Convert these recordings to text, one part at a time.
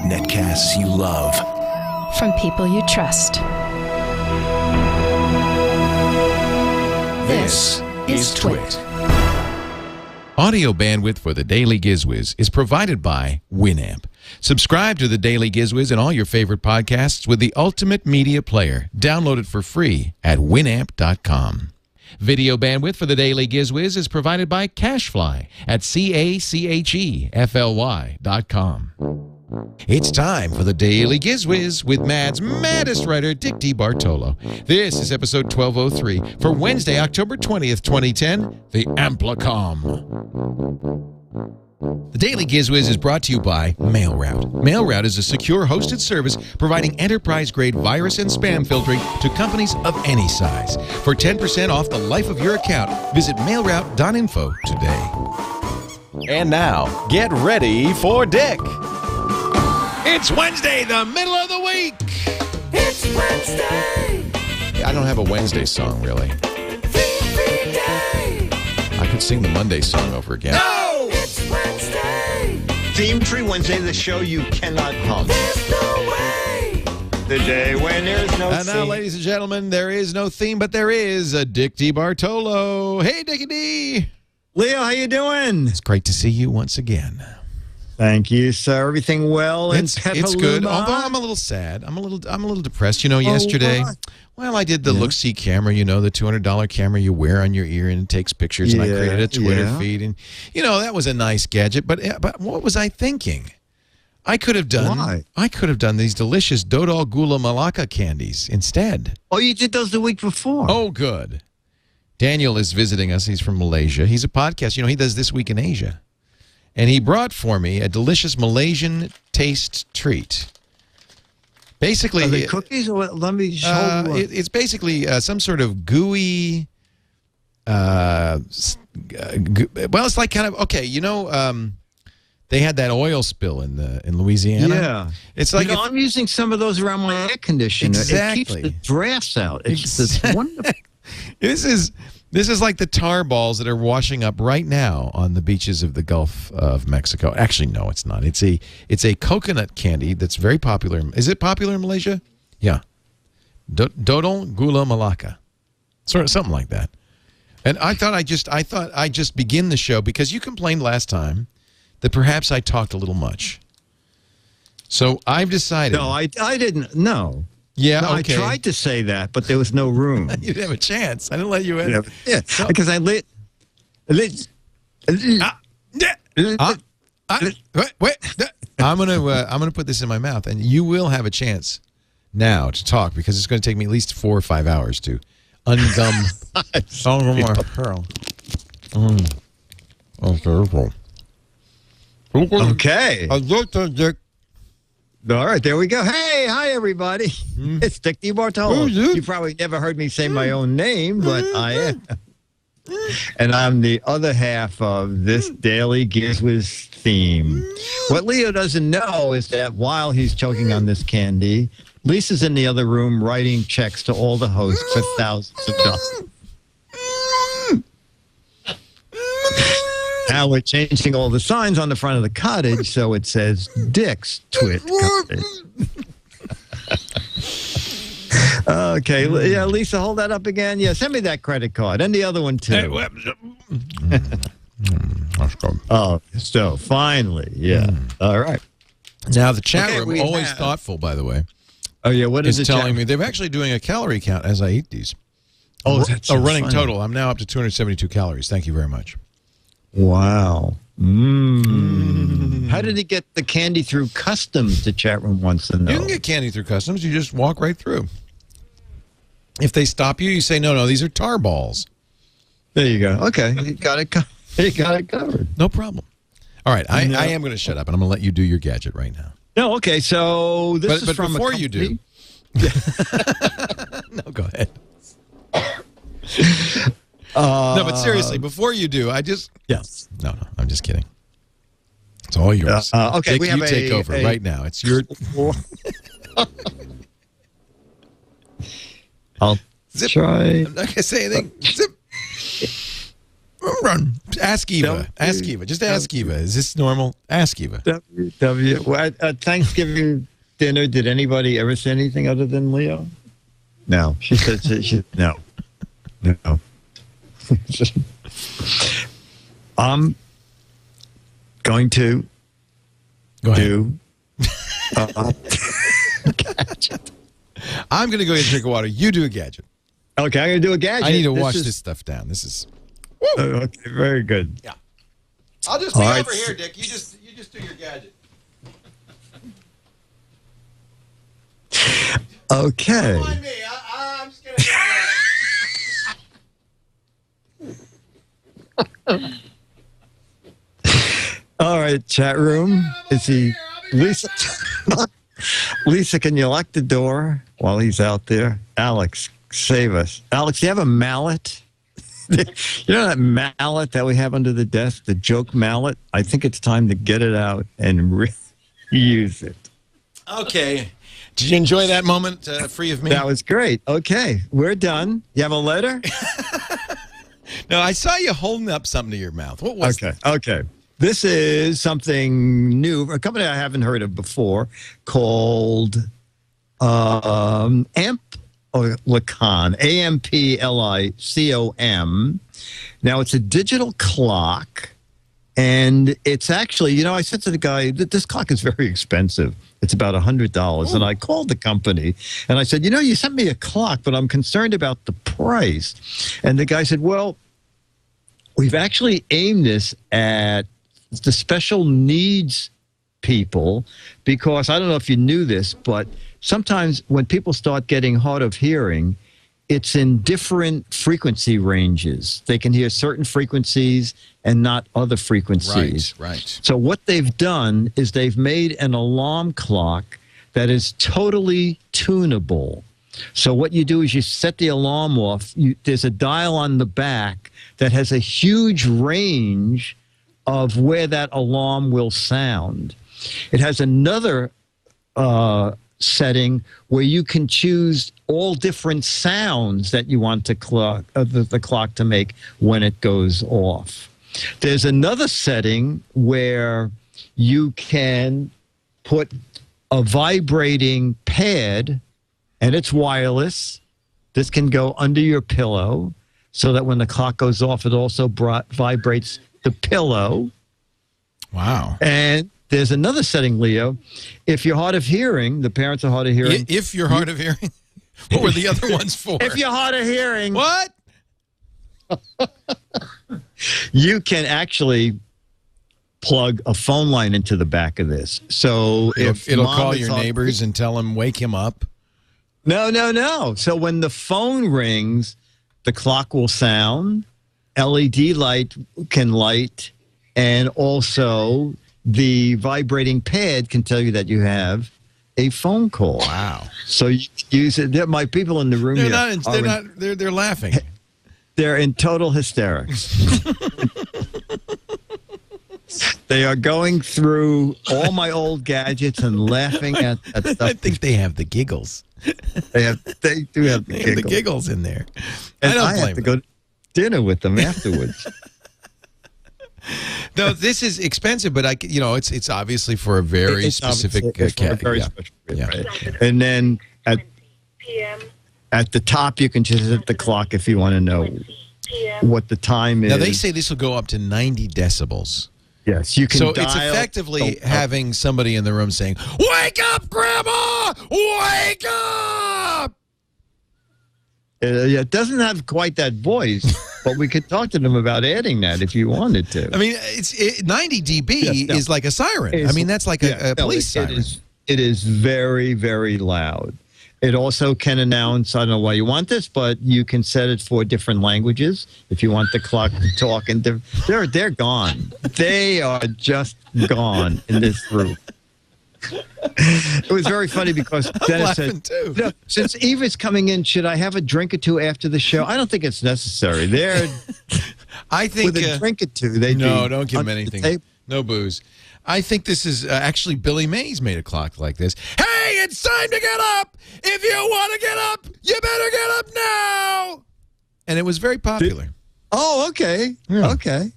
Netcasts you love. From people you trust. This is TWiT. Audio bandwidth for the Daily GizWiz is provided by Winamp. Subscribe to the Daily GizWiz and all your favorite podcasts with the ultimate media player. Download it for free at winamp.com. Video bandwidth for the Daily GizWiz is provided by CacheFly at CacheFly.com. It's time for the Daily GizWiz with Mad's maddest writer, Dick DeBartolo. This is episode 1203 for Wednesday, October 20th, 2010, the Amplicom. The Daily GizWiz is brought to you by MailRoute. MailRoute is a secure hosted service providing enterprise-grade virus and spam filtering to companies of any size. For 10% off the life of your account, visit mailroute.info today. And now, get ready for Dick. It's Wednesday, the middle of the week. It's Wednesday. I don't have a Wednesday song, really. Every day. I could sing the Monday song over again. No! It's Wednesday. Theme Tree Wednesday, the show you cannot hum. There's no way. The day when there's no And now, theme. ladies and gentlemen, there is no theme, but there is a Dick DeBartolo. Hey, Dickie D. Leo, how you doing? It's great to see you once again. Thank you, sir. Everything well in It's Petaluma? good, although I'm a little sad. I'm a little depressed. You know, yesterday, why? well, I did the look-see camera, you know, the $200 camera you wear on your ear and it takes pictures, and I created a Twitter feed, and you know, that was a nice gadget. But what was I thinking? I could have done. Why? I could have done these delicious Dodol Gula Melaka candies instead. Oh, you did those the week before. Oh, good. Daniel is visiting us. He's from Malaysia. He's a podcast. You know, he does This Week in Asia. And he brought for me a delicious Malaysian taste treat. Basically, Are they cookies? Or what? Let me show you. it's basically some sort of gooey. Well, it's like kind of okay. You know, they had that oil spill in Louisiana. Yeah, it's like you know, I'm using some of those around my air conditioner. Exactly. It keeps the drafts out. It's wonderful. This is like the tar balls that are washing up right now on the beaches of the Gulf of Mexico. Actually, no, it's not. It's a coconut candy that's very popular. Is it popular in Malaysia? Yeah. Dodol Gula Melaka. Sort of something like that. And I thought I'd just begin the show because you complained last time that perhaps I talked a little much. So I've decided. No, I didn't. No. Yeah, no, okay. I tried to say that, but there was no room. You didn't have a chance. I didn't let you in. Yeah, because I lit. Wait. I'm gonna put this in my mouth, and you will have a chance now to talk because it's going to take me at least 4 or 5 hours to ungum. Okay. All right, there we go. Hey, hi, everybody. It's Dick DeBartolo. You probably never heard me say my own name, but I am. And I'm the other half of this daily GizWiz theme. What Leo doesn't know is that while he's choking on this candy, Lisa's in the other room writing checks to all the hosts for thousands of dollars. Now we're changing all the signs on the front of the cottage so it says Dick's TWiT Cottage. Okay, yeah, Lisa, hold that up again. Yeah, send me that credit card and the other one too. Oh, so finally, yeah. All right. Now the chat Okay, room, always thoughtful, by the way, Oh yeah, what is is it telling me they're actually doing a calorie count as I eat these. Oh, that's a running total. I'm now up to 272 calories. Thank you very much. Wow. How did he get the candy through customs? The chat room wants to know. You can get candy through customs. You just walk right through. If they stop you, you say, no, these are tar balls. There you go. Okay, you got it. You got it covered. No problem. All right, I am going to shut up, and I'm going to let you do your gadget right now. No, okay. So this is but from before a you do, no, go ahead. No, but seriously, before you do, yes. No, I'm just kidding. It's all yours. Okay, Dick, we have you take over right now. It's your. I'll Zip. try. I'm not going to say anything. Zip. Ask Eva. Ask Eva. Just ask Eva. Is this normal? Ask Eva. At Thanksgiving dinner, did anybody ever say anything other than Leo? No. She said, no. No. I'm going to do gadget. I'm going to go get a drink of water. You do a gadget. Okay, I'm going to do a gadget. I need to wash this stuff down. This is... Okay, very good. Yeah. I'll just be over here, Dick. You just do your gadget. Okay. Don't mind me. I'm just going to... All right, chat room. Is he... Lisa... Lisa, can you lock the door while he's out there? Alex, save us. Alex, do you have a mallet? You know that mallet that we have under the desk, the joke mallet? I think it's time to get it out and use it. Okay. Did you enjoy that moment free of me? That was great. Okay, we're done. You have a letter? No, I saw you holding up something to your mouth. What was that? Okay. This is something new, a company I haven't heard of before called Amplicom, Amplicom. Now, it's a digital clock, and it's actually, I said to the guy that this clock is very expensive. It's about $100. And I called the company, and I said, you sent me a clock, but I'm concerned about the price. And the guy said, well, we've actually aimed this at the special needs people, because I don't know if you knew this, but sometimes when people start getting hard of hearing, it's in different frequency ranges. They can hear certain frequencies and not other frequencies. Right. So what they've done is they've made an alarm clock that is totally tunable. So what you do is you set the alarm off. There's a dial on the back that has a huge range of where that alarm will sound. It has another setting where you can choose all different sounds that you want the clock to make when it goes off. There's another setting where you can put a vibrating pad, and it's wireless. This can go under your pillow so that when the clock goes off, it also vibrates the pillow. Wow. And there's another setting, Leo. If you're hard of hearing, the parents are hard of hearing. If you're hard of hearing? What were the other ones for? If you're hard of hearing. What? You can actually plug a phone line into the back of this. So if it'll call your neighbors and tell them, wake him up. No. So when the phone rings, the clock will sound. LED light can light, and also the vibrating pad can tell you that you have a phone call. Wow. So you use it. My people in the room They're laughing. They're in total hysterics. They are going through all my old gadgets and laughing at stuff. I think they have the giggles. They do have the giggles. The giggles in there. And I have to go to dinner with them afterwards. No, this is expensive, but it's obviously for a very specific cat. Right. And then at the top, you can just hit the clock if you want to know what the time is. Now, they say this will go up to 90 decibels. Yes, you can. So it's effectively having somebody in the room saying, "Wake up, Grandma! Wake up!" It doesn't have quite that voice, but we could talk to them about adding that if you wanted to. I mean, 90 dB is like a siren. I mean, that's like a police siren. It is very, very loud. It also can announce, I don't know why you want this, but you can set it for different languages. If you want the clock to talk, and they're gone. They are just gone in this group. It was very funny because Dennis said, since Eva's coming in, should I have a drink or two after the show? I don't think it's necessary. I think with a drink or two, don't give them anything. No booze. I think this is actually Billy Mays made a clock like this. Hey, it's time to get up. If you want to get up, you better get up now. And it was very popular. Oh, okay. Yeah. Okay.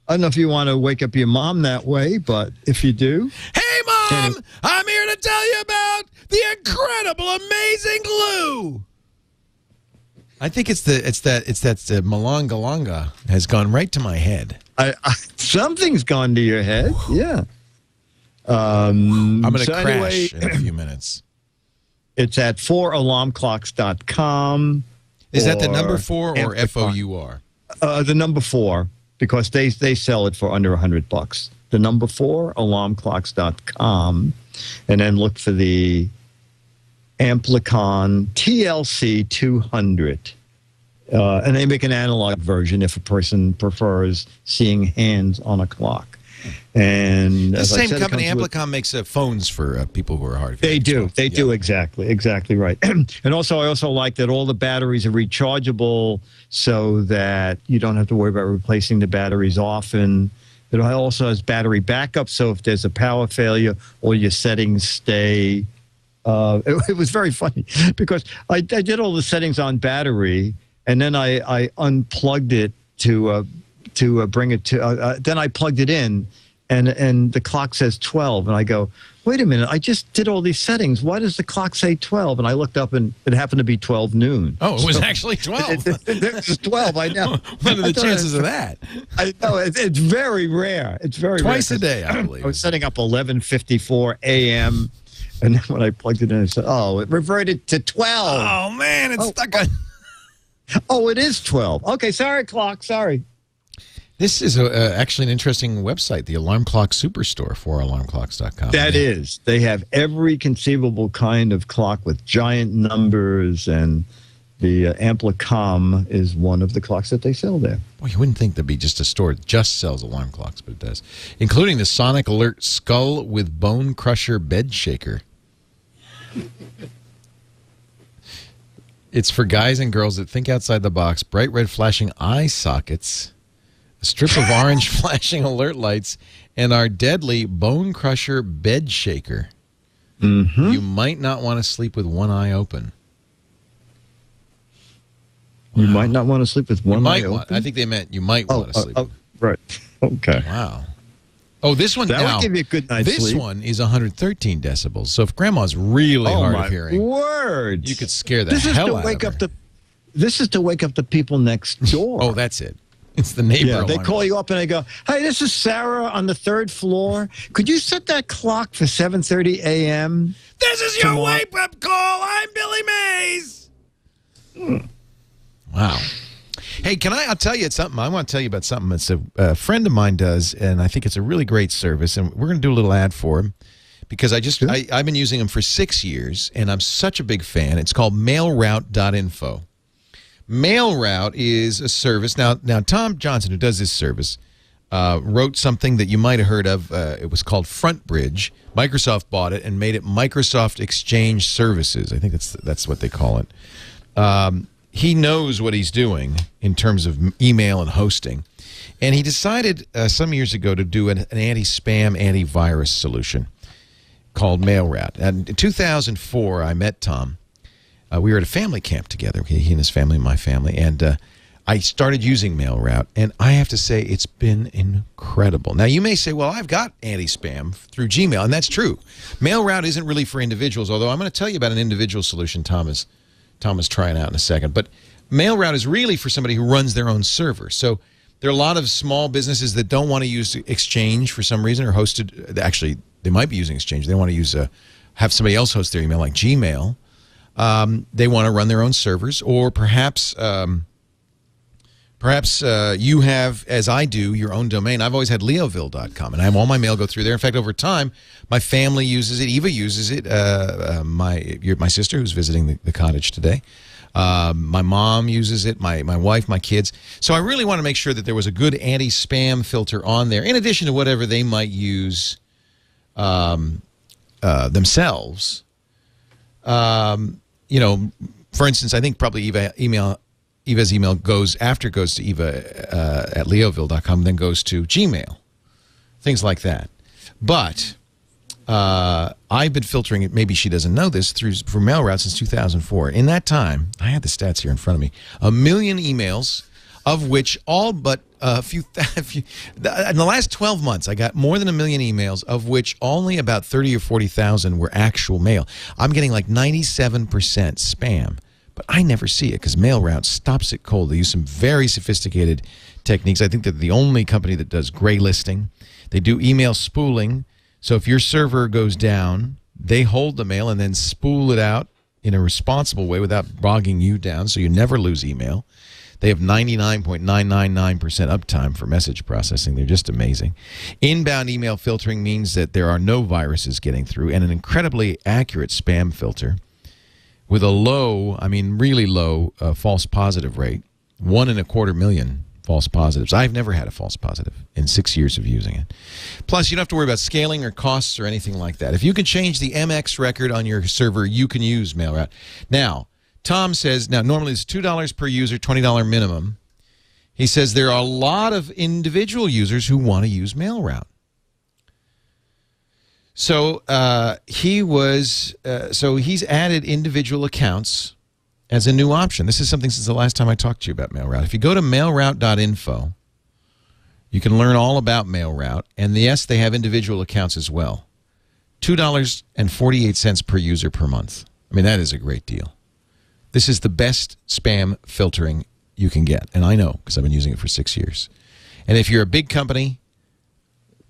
I don't know if you want to wake up your mom that way, but if you do. Hey, Mom! I'm here to tell you about the incredible, amazing glue. I think it's that Malongalonga has gone right to my head. Something's gone to your head. Yeah. I'm going to crash in a few minutes. It's at 4alarmclocks.com. Is that the number 4 or FOUR? The number 4, because they sell it for under $100. The number 4, alarmclocks.com, and then look for the Amplicom TLC 200. And they make an analog version if a person prefers seeing hands on a clock. And the same company, Amplicom, makes phones for people who are hard of hearing. They do exactly right. And also, I also like that all the batteries are rechargeable, so that you don't have to worry about replacing the batteries often. It also has battery backup, so if there's a power failure, all your settings stay. It was very funny because I did all the settings on battery, and then I unplugged it to bring it to. Then I plugged it in, and the clock says 12, and I go, wait a minute, I just did all these settings. Why does the clock say 12? And I looked up, and it happened to be 12 noon. Oh, it was actually 12. It was 12. I know. What are the chances of that? I know it's very rare. It's very twice rare. a day, I believe. I was setting up 11:54 a.m. And then when I plugged it in, it said, "Oh, it reverted to 12." Oh man, it's stuck on. Oh, it is 12. Okay, sorry, clock. Sorry. This is actually an interesting website, the Alarm Clock Superstore, 4alarmclocks.com. That is. They have every conceivable kind of clock with giant numbers, and the Amplicom is one of the clocks that they sell there. Well, you wouldn't think there'd be just a store that just sells alarm clocks, but it does, including the Sonic Alert Skull with Bone Crusher Bed Shaker. It's for guys and girls that think outside the box. Bright red flashing eye sockets, a strip of orange flashing alert lights, and our deadly Bone Crusher Bed Shaker. Mm-hmm. You might not want to sleep with one eye open. You might not want to sleep with one eye open? I think they meant you might want to sleep. Right. Okay. Wow. Oh, this one that now, would give you a good night's sleep. This one is 113 decibels. So if grandma's really hard of hearing, words, you could scare the hell out of her. This is to wake up the people next door. Oh, that's it. It's the neighbor. Yeah, they call you up and they go, "Hey, this is Sarah on the 3rd floor. Could you set that clock for 7:30 a.m.? This is your wake-up call. I'm Billy Mays." Wow. Hey, I'll tell you something. I want to tell you about something that's a friend of mine does, and I think it's a really great service, and we're going to do a little ad for him because I've been using him for 6 years, and I'm such a big fan. It's called mailroute.info. MailRoute is a service. Now Tom Johnson, who does this service, wrote something that you might have heard of. It was called FrontBridge. Microsoft bought it and made it Microsoft Exchange Services. I think that's what they call it. He knows what he's doing in terms of email and hosting. And he decided some years ago to do an anti-spam, antivirus solution called MailRoute. And in 2004, I met Tom. We were at a family camp together, he and his family and my family. And I started using MailRoute. And I have to say, it's been incredible. Now, you may say, well, I've got anti-spam through Gmail. And that's true. MailRoute isn't really for individuals, although I'm going to tell you about an individual solution Tom is trying out in a second. But MailRoute is really for somebody who runs their own server. So there are a lot of small businesses that don't want to use Exchange for some reason, or hosted. Actually, they might be using Exchange. They want to use have somebody else host their email, like Gmail. They want to run their own servers, or perhaps you have, as I do, your own domain. I've always had leoville.com, and I have all my mail go through there. In fact, over time, my family uses it. Eva uses it. My sister, who's visiting the cottage today. My mom uses it. My wife, my kids. So I really want to make sure that there was a good anti-spam filter on there, in addition to whatever they might use themselves. You know, for instance, I think probably Eva's email goes to Eva at leoville.com, then goes to Gmail, things like that. But I've been filtering it. Maybe she doesn't know this for MailRoute since 2004. In that time, I had the stats here in front of me. 1 million emails, of which all but a few, in the last 12 months, I got more than 1 million emails, of which only about 30 or 40,000 were actual mail. I'm getting like 97% spam, but I never see it because MailRoute stops it cold. They use some very sophisticated techniques. I think they're the only company that does gray listing. They do email spooling. So if your server goes down, they hold the mail and then spool it out in a responsible way without bogging you down, so you never lose email. They have 99.999% uptime for message processing. They're just amazing. Inbound email filtering means that there are no viruses getting through, and an incredibly accurate spam filter with a low, I mean really low, false positive rate. 1.25 million false positives. I've never had a false positive in 6 years of using it. Plus, you don't have to worry about scaling or costs or anything like that. If you can change the MX record on your server, you can use MailRoute. Now, Tom says, now normally it's $2 per user, $20 minimum. He says there are a lot of individual users who want to use MailRoute. So he's added individual accounts as a new option. This is something since the last time I talked to you about MailRoute. If you go to mailroute.info, you can learn all about MailRoute. And yes, they have individual accounts as well. $2.48 per user per month. I mean, that is a great deal. This is the best spam filtering you can get. And I know because I've been using it for 6 years. And if you're a big company,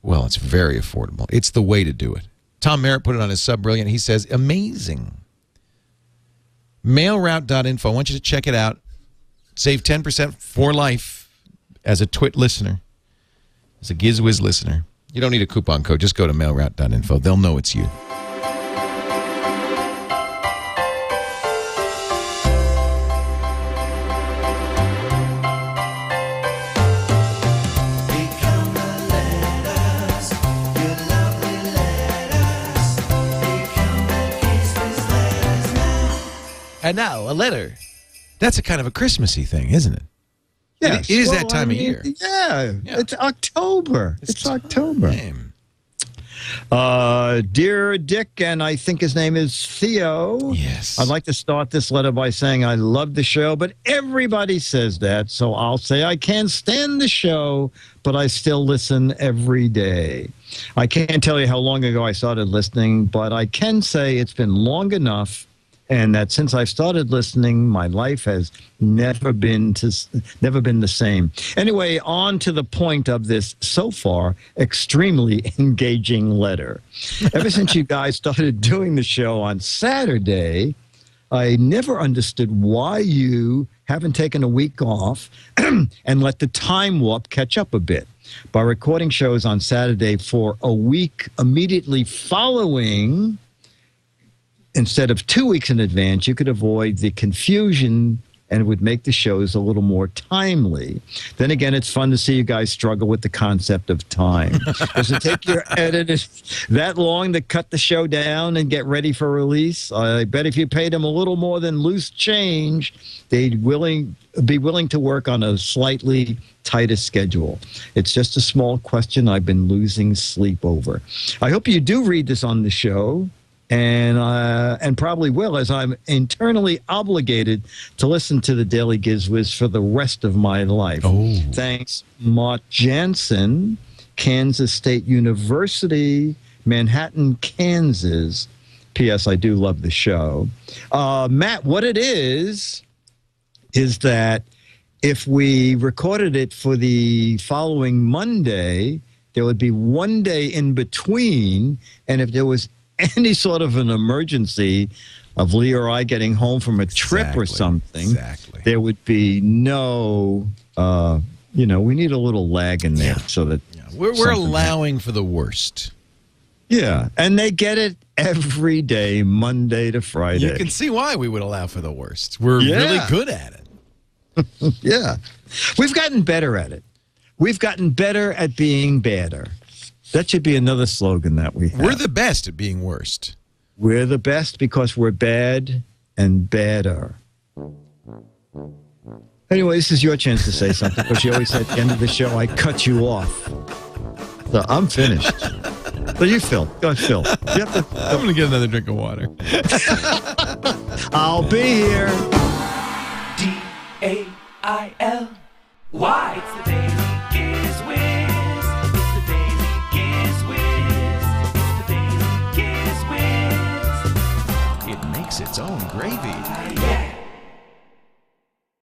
well, it's very affordable. It's the way to do it. Tom Merritt put it on his Sub Brilliant. He says, amazing. Mailroute.info. I want you to check it out. Save 10% for life as a TWiT listener, as a GizWiz listener. You don't need a coupon code. Just go to mailroute.info. They'll know it's you. And now, a letter. That's a kind of a Christmassy thing, isn't it? Yeah, it is that time of year. Yeah, it's October. It's October. Time. Dear Dick, and I think his name is Theo. Yes. I'd like to start this letter by saying I love the show, but everybody says that, so I'll say I can't stand the show, but I still listen every day. I can't tell you how long ago I started listening, but I can say it's been long enough, and that since I've started listening, my life has never been the same. Anyway, on to the point of this, so far, extremely engaging letter. Ever since you guys started doing the show on Saturday, I never understood why you haven't taken a week off and let the time warp catch up a bit. By recording shows on Saturday for a week immediately following, instead of 2 weeks in advance, you could avoid the confusion and it would make the shows a little more timely. Then again, it's fun to see you guys struggle with the concept of time. Does it take your editors that long to cut the show down and get ready for release? I bet if you paid them a little more than loose change, they'd be willing to work on a slightly tighter schedule. It's just a small question I've been losing sleep over. I hope you do read this on the show. And probably will, as I'm internally obligated to listen to the Daily Giz Wiz for the rest of my life. Oh. Thanks, Mark Jansen, Kansas State University, Manhattan, Kansas. P.S. I do love the show. Matt, what it is that if we recorded it for the following Monday, there would be 1 day in between, and if there was any sort of an emergency of Lee or I getting home from a trip or something, there would be no, we need a little lag in there so that we're allowing for the worst. Yeah, and they get it every day, Monday to Friday. You can see why we would allow for the worst. We're really good at it. Yeah, we've gotten better at it. We've gotten better at being badder. That should be another slogan that we have. We're the best at being worst. We're the best because we're bad and badder. Anyway, this is your chance to say something because you always say at the end of the show, I cut you off. So I'm finished. So you, Phil. Go ahead, Phil. You have to, I'm going to get another drink of water. I'll be here. DAIL. Why? It's the Daily Giz Wiz. It's the Daily Giz Wiz. It's the Daily Giz Wiz. It makes its own gravy. Yeah.